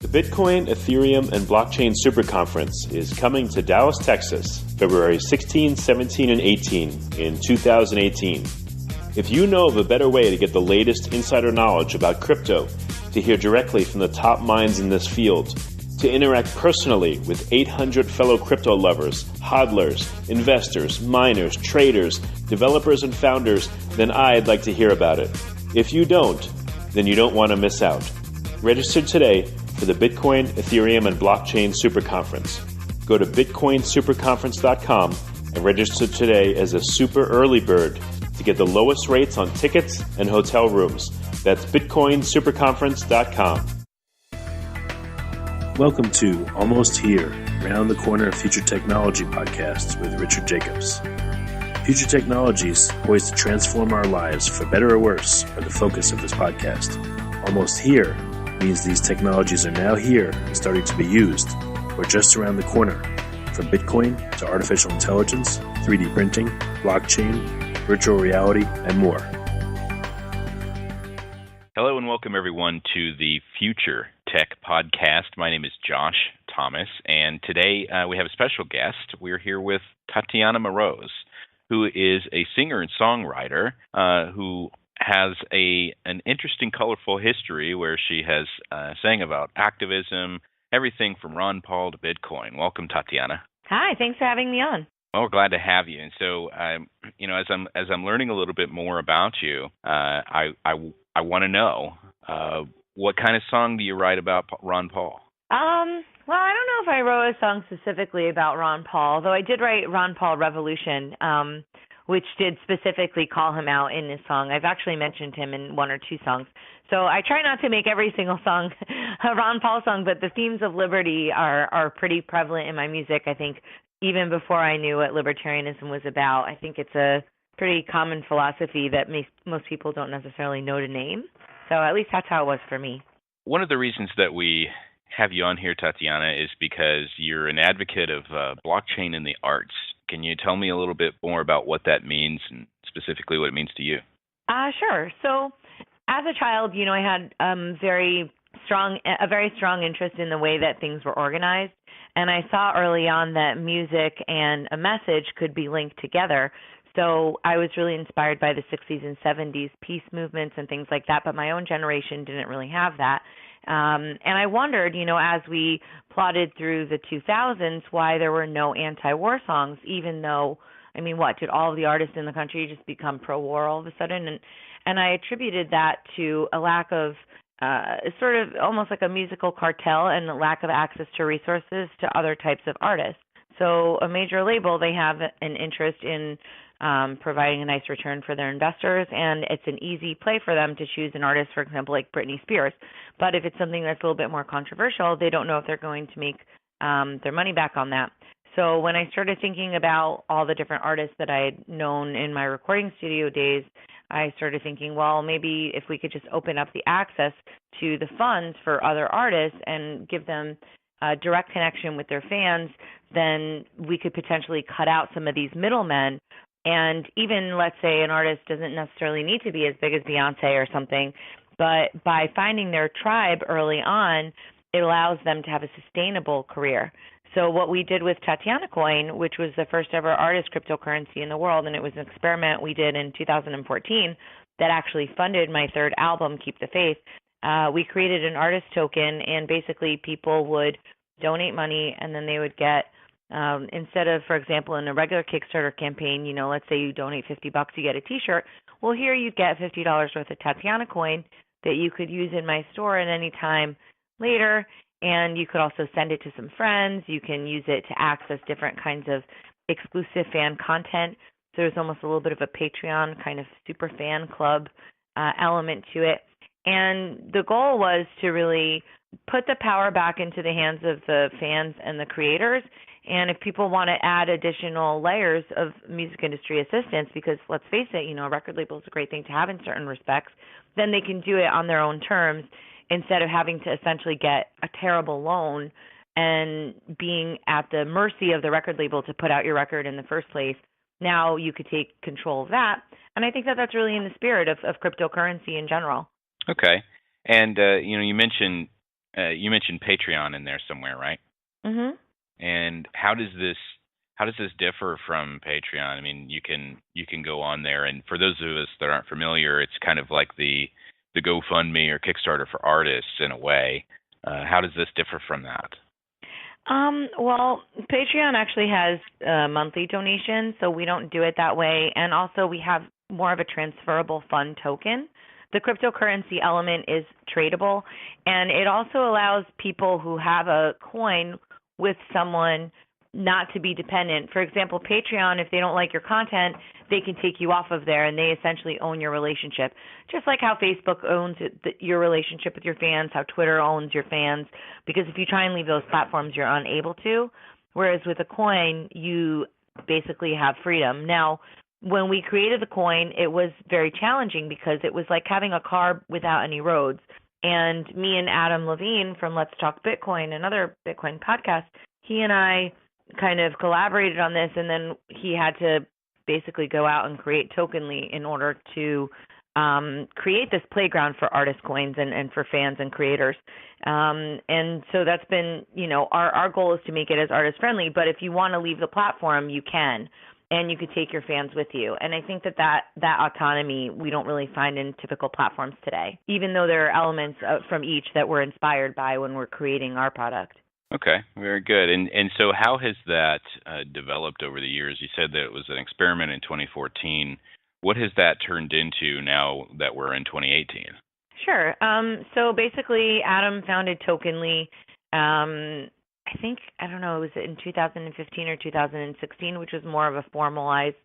The Bitcoin, Ethereum, and Blockchain Super Conference is coming to Dallas, Texas, February 16, 17, and 18 in 2018. If you know of a better way to get the latest insider knowledge about crypto, to hear directly from the top minds in this field, to interact personally with 800 fellow crypto lovers, hodlers, investors, miners, traders, developers, and founders, then I'd like to hear about it. If you don't, then you don't want to miss out. Register today for the Bitcoin, Ethereum, and Blockchain Super Conference. Go to bitcoinsuperconference.com and register today as a super early bird to get the lowest rates on tickets and hotel rooms. That's bitcoinsuperconference.com. Welcome to Almost Here, Round the Corner Future Technology podcast with Richard Jacobs. Future technologies poised to transform our lives for better or worse are the focus of this podcast. Almost Here means these technologies are now here and starting to be used, or just around the corner, from Bitcoin to artificial intelligence, 3D printing, blockchain, virtual reality, and more. Hello and welcome everyone to the Future Tech Podcast. My name is Josh Thomas, and today we have a special guest. We're here with Tatiana Moroz, who is a singer and songwriter who has an interesting, colorful history where she has sang about activism, everything from Ron Paul to Bitcoin. Welcome, Tatiana. Hi, thanks for having me on. Oh, glad to have you. And so, as I'm learning a little bit more about you, I want to know what kind of song do you write about Ron Paul? Well, I don't know if I wrote a song specifically about Ron Paul, though I did write Ron Paul Revolution, which did specifically call him out in this song. I've actually mentioned him in one or two songs. So I try not to make every single song a Ron Paul song, but the themes of liberty are pretty prevalent in my music. I think even before I knew what libertarianism was about, I think it's a pretty common philosophy that most people don't necessarily know to name. So at least that's how it was for me. One of the reasons that we have you on here, Tatiana, is because you're an advocate of blockchain in the arts. Can you tell me a little bit more about what that means and specifically what it means to you? Sure. So as a child, I had a very strong interest in the way that things were organized. And I saw early on that music and a message could be linked together. So I was really inspired by the 60s and 70s peace movements and things like that, but my own generation didn't really have that. And I wondered, as we plodded through the 2000s, why there were no anti-war songs, even though, did all of the artists in the country just become pro-war all of a sudden? And I attributed that to a lack of sort of almost like a musical cartel and a lack of access to resources to other types of artists. So a major label, they have an interest in providing a nice return for their investors, and it's an easy play for them to choose an artist, for example, like Britney Spears. But if it's something that's a little bit more controversial, they don't know if they're going to make their money back on that. So when I started thinking about all the different artists that I had known in my recording studio days, I started thinking, well, maybe if we could just open up the access to the funds for other artists and give them a direct connection with their fans, then we could potentially cut out some of these middlemen. And even, let's say, an artist doesn't necessarily need to be as big as Beyonce or something, but by finding their tribe early on, it allows them to have a sustainable career. So what we did with Tatianacoin, which was the first ever artist cryptocurrency in the world, and it was an experiment we did in 2014 that actually funded my third album, Keep the Faith, we created an artist token, and basically people would donate money, and then they would get instead of, for example, in a regular Kickstarter campaign, let's say you donate $50, you get a T-shirt. Well, here you get $50 worth of Tatianacoin that you could use in my store at any time later, and you could also send it to some friends. You can use it to access different kinds of exclusive fan content. So there's almost a little bit of a Patreon kind of super fan club element to it. And the goal was to really put the power back into the hands of the fans and the creators. And if people want to add additional layers of music industry assistance, because let's face it, a record label is a great thing to have in certain respects, then they can do it on their own terms instead of having to essentially get a terrible loan and being at the mercy of the record label to put out your record in the first place. Now you could take control of that. And I think that that's really in the spirit of cryptocurrency in general. Okay. And, you mentioned You mentioned Patreon in there somewhere, right? Mhm. And how does this differ from Patreon? I mean, you can go on there, and for those of us that aren't familiar, it's kind of like the GoFundMe or Kickstarter for artists in a way. How does this differ from that? Well, Patreon actually has monthly donations, so we don't do it that way. And also, we have more of a transferable fund token. The cryptocurrency element is tradable, and it also allows people who have a coin with someone not to be dependent. For example, Patreon, if they don't like your content, they can take you off of there, and they essentially own your relationship. Just like how Facebook owns your relationship with your fans, how Twitter owns your fans, because if you try and leave those platforms, you're unable to. Whereas with a coin, you basically have freedom. Now, when we created the coin, it was very challenging because it was like having a car without any roads. And me and Adam Levine from Let's Talk Bitcoin, another Bitcoin podcast, he and I kind of collaborated on this, and then he had to basically go out and create Tokenly in order to create this playground for artist coins and for fans and creators. And so that's been, our goal is to make it as artist friendly, but if you want to leave the platform, you can, and you could take your fans with you. And I think that autonomy we don't really find in typical platforms today, even though there are elements from each that we're inspired by when we're creating our product. Okay, very good. And so how has that developed over the years? You said that it was an experiment in 2014. What has that turned into now that we're in 2018? Sure. So basically, Adam founded Tokenly, I don't know, it was in 2015 or 2016, which was more of a formalized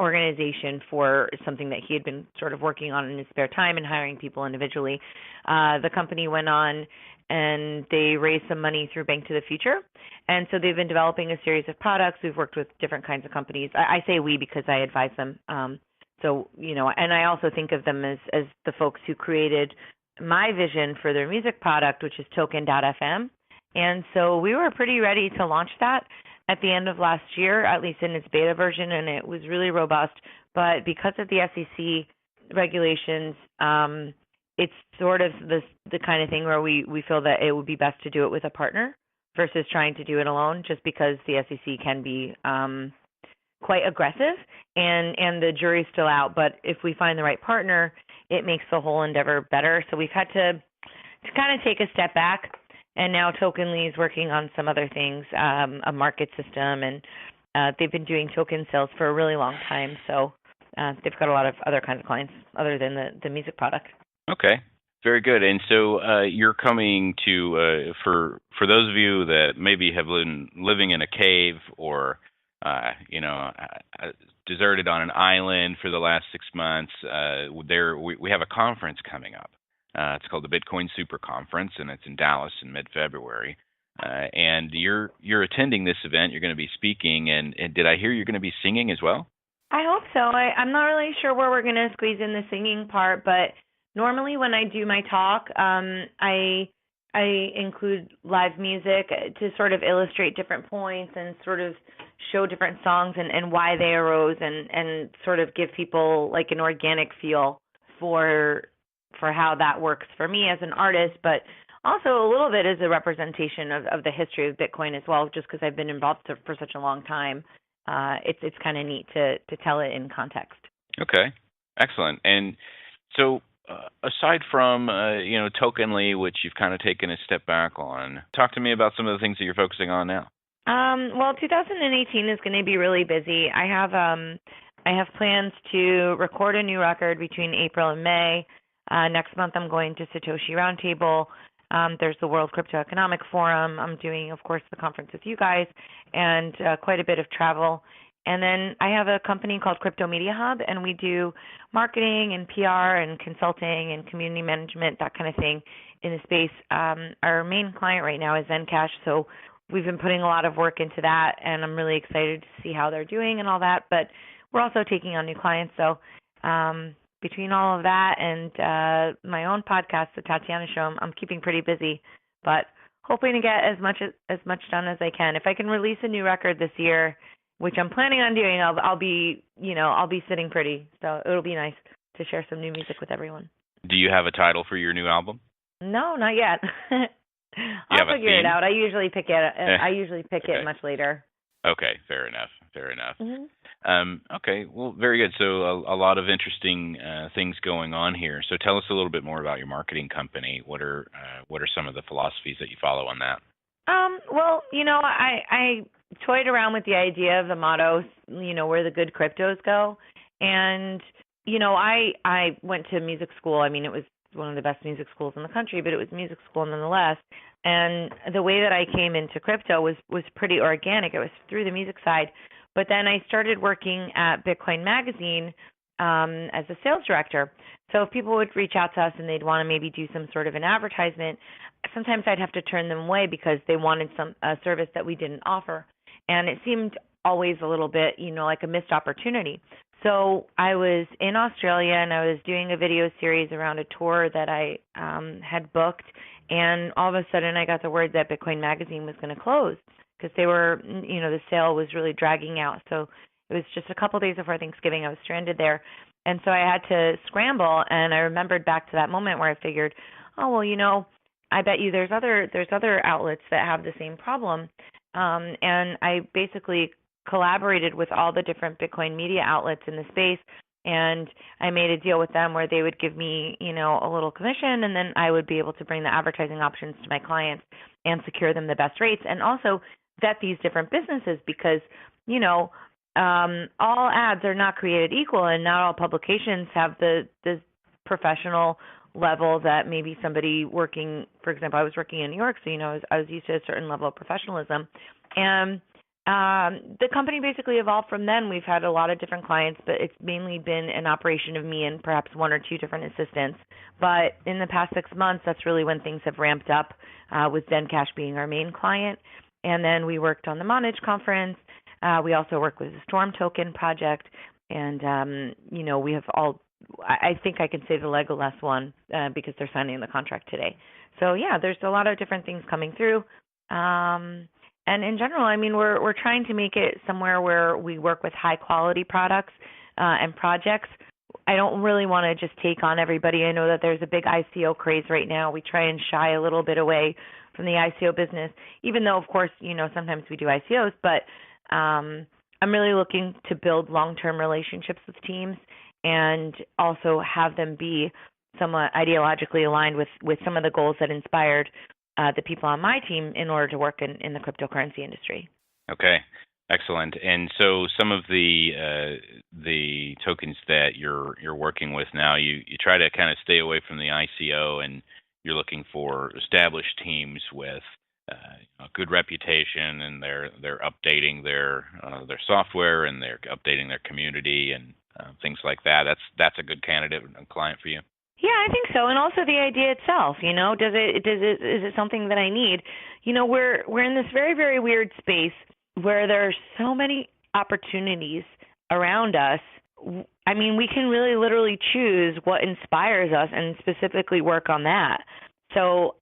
organization for something that he had been sort of working on in his spare time and hiring people individually. The company went on and they raised some money through Bank to the Future. And so they've been developing a series of products. We've worked with different kinds of companies. I say we because I advise them. And I also think of them as the folks who created my vision for their music product, which is Token.fm. And so we were pretty ready to launch that at the end of last year, at least in its beta version, and it was really robust. But because of the SEC regulations, it's sort of the kind of thing where we feel that it would be best to do it with a partner versus trying to do it alone, just because the SEC can be quite aggressive and the jury's still out. But if we find the right partner, it makes the whole endeavor better. So we've had to kind of take a step back, and now Tokenly is working on some other things, a market system, and they've been doing token sales for a really long time. So they've got a lot of other kinds of clients other than the music product. Okay, very good. And so you're coming to, for those of you that maybe have been living in a cave or, deserted on an island for the last 6 months, we have a conference coming up. It's called the Bitcoin Super Conference, and it's in Dallas in mid-February. And you're attending this event. You're going to be speaking, and did I hear you're going to be singing as well? I hope so. I'm not really sure where we're going to squeeze in the singing part, but normally when I do my talk, I include live music to sort of illustrate different points and sort of show different songs and why they arose and sort of give people like an organic feel for how that works for me as an artist, but also a little bit as a representation of the history of Bitcoin as well, just because I've been involved for such a long time. It's kind of neat to tell it in context. Okay, excellent. And so aside from, Tokenly, which you've kind of taken a step back on, talk to me about some of the things that you're focusing on now. Well, 2018 is going to be really busy. I have plans to record a new record between April and May. Next month, I'm going to Satoshi Roundtable. There's the World Crypto Economic Forum. I'm doing, of course, the conference with you guys and quite a bit of travel. And then I have a company called Crypto Media Hub, and we do marketing and PR and consulting and community management, that kind of thing in the space. Our main client right now is Zencash, so we've been putting a lot of work into that, and I'm really excited to see how they're doing and all that. But we're also taking on new clients, so between all of that and my own podcast, The Tatiana Show, I'm keeping pretty busy, but hoping to get as much done as I can. If I can release a new record this year, which I'm planning on doing, I'll be sitting pretty. So it'll be nice to share some new music with everyone. Do you have a title for your new album? No, not yet. I'll figure it out. I usually pick it much later. Okay, fair enough. Mm-hmm. Okay, well, very good. So a lot of interesting things going on here. So tell us a little bit more about your marketing company. What are some of the philosophies that you follow on that? Well, I toyed around with the idea of the motto, where the good cryptos go. And, I went to music school. I mean, it was one of the best music schools in the country, but it was music school nonetheless. And the way that I came into crypto was pretty organic. It was through the music side. But then I started working at Bitcoin Magazine as a sales director. So if people would reach out to us and they'd want to maybe do some sort of an advertisement, sometimes I'd have to turn them away because they wanted a service that we didn't offer. And it seemed always a little bit, like a missed opportunity. So I was in Australia and I was doing a video series around a tour that I had booked. And all of a sudden I got the word that Bitcoin Magazine was going to close because they were, the sale was really dragging out. So it was just a couple days before Thanksgiving. I was stranded there. And so I had to scramble. And I remembered back to that moment where I figured, oh, well, I bet you there's other outlets that have the same problem. And I basically collaborated with all the different Bitcoin media outlets in the space, and I made a deal with them where they would give me, a little commission, and then I would be able to bring the advertising options to my clients and secure them the best rates, and also vet these different businesses because, all ads are not created equal, and not all publications have the professional level that maybe somebody working, for example, I was working in New York, so I was used to a certain level of professionalism, and the company basically evolved from then. We've had a lot of different clients, but it's mainly been an operation of me and perhaps one or two different assistants. But in the past 6 months, that's really when things have ramped up, with Zencash being our main client. And then we worked on the Monage conference. We also work with the Storm Token project, and we have all. I think I can say the Legolas one because they're signing the contract today. So yeah, there's a lot of different things coming through. And in general, I mean, we're trying to make it somewhere where we work with high quality products and projects. I don't really want to just take on everybody. I know that there's a big ICO craze right now. We try and shy a little bit away from the ICO business, even though, of course, sometimes we do ICOs. But I'm really looking to build long-term relationships with teams and also have them be somewhat ideologically aligned with some of the goals that inspired the people on my team in order to work in the cryptocurrency industry. Okay, excellent. And so some of the tokens that you're working with now, you try to kind of stay away from the ICO, and you're looking for established teams with a good reputation, and they're updating their software, and they're updating their community and things like that. That's a good candidate and client for you. Yeah, I think so, and also the idea itself. Is it something that I need? We're in this very, very weird space where there are so many opportunities around us. I mean, we can really, literally choose what inspires us and specifically work on that. So,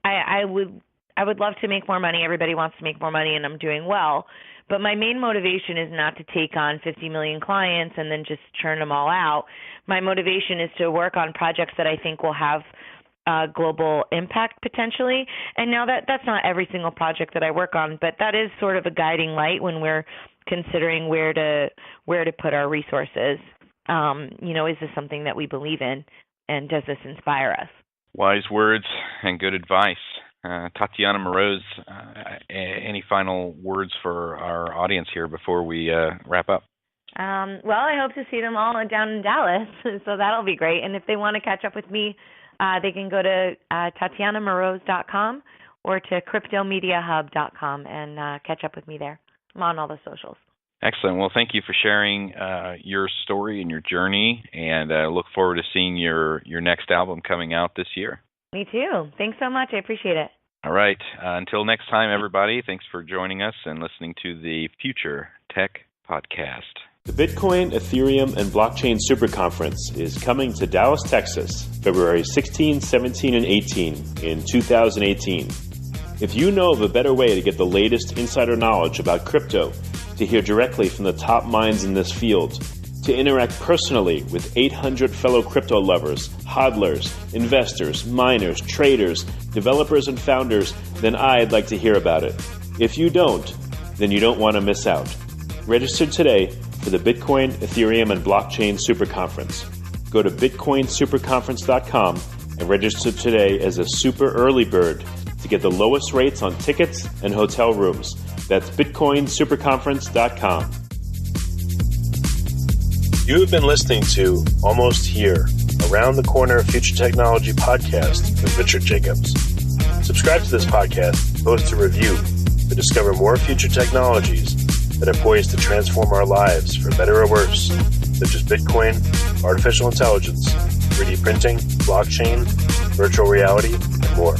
I would love to make more money. Everybody wants to make more money, and I'm doing well. But my main motivation is not to take on 50 million clients and then just churn them all out. My motivation is to work on projects that I think will have global impact potentially. And now that's not every single project that I work on, but that is sort of a guiding light when we're considering where to put our resources. Is this something that we believe in, and does this inspire us? Wise words and good advice. Tatiana Moroz, any final words for our audience here before we wrap up? Well, I hope to see them all down in Dallas, so that'll be great. And if they want to catch up with me, they can go to Tatianamoroz.com or to CryptoMediaHub.com and catch up with me there. I'm on all the socials. Excellent. Well, thank you for sharing your story and your journey, and look forward to seeing your next album coming out this year. Me too. Thanks so much. I appreciate it. All right. Until next time, everybody, thanks for joining us and listening to the Future Tech Podcast. The Bitcoin, Ethereum, and Blockchain Super Conference is coming to Dallas, Texas, February 16, 17, and 18 in 2018. If you know of a better way to get the latest insider knowledge about crypto, to hear directly from the top minds in this field, to interact personally with 800 fellow crypto lovers, hodlers, investors, miners, traders, developers, and founders, then I'd like to hear about it. If you don't, then you don't want to miss out. Register today for the Bitcoin, Ethereum, and Blockchain Super Conference. Go to bitcoinsuperconference.com and register today as a super early bird to get the lowest rates on tickets and hotel rooms. That's bitcoinsuperconference.com. You have been listening to Almost Here, Around the Corner Future Technology podcast with Richard Jacobs. Subscribe to this podcast, post a review to discover more future technologies that are poised to transform our lives for better or worse, such as Bitcoin, artificial intelligence, 3D printing, blockchain, virtual reality, and more.